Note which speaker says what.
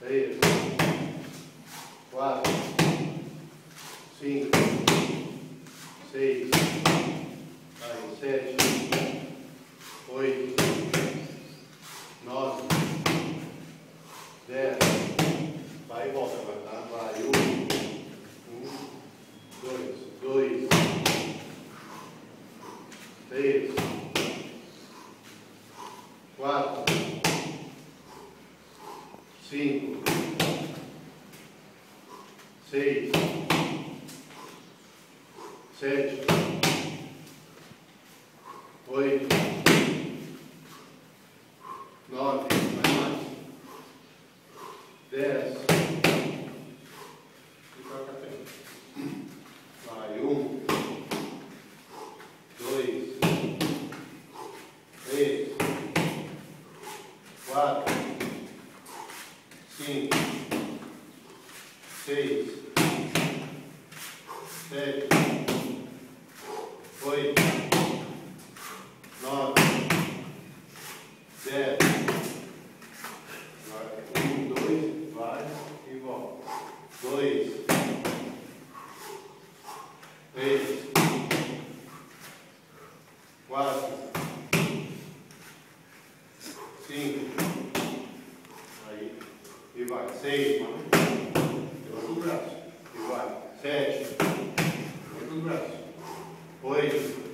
Speaker 1: 3, 4, 5, 6, 7, 8, 9, 10. Vai e volta agora, tá? Vai. 1, 2, 3, 4, 5, 6, 7, 8, 9, mais, 10. E toca a frente. Vai, 1, 2, 3, 4, 5, 6, 7, 8, 9, 10. Agora, 1, 2, vai e volta. 2, 3, 4, 5, aí, e vai. 6, levanta o braço, e vai. 7, levanta o braço. 8,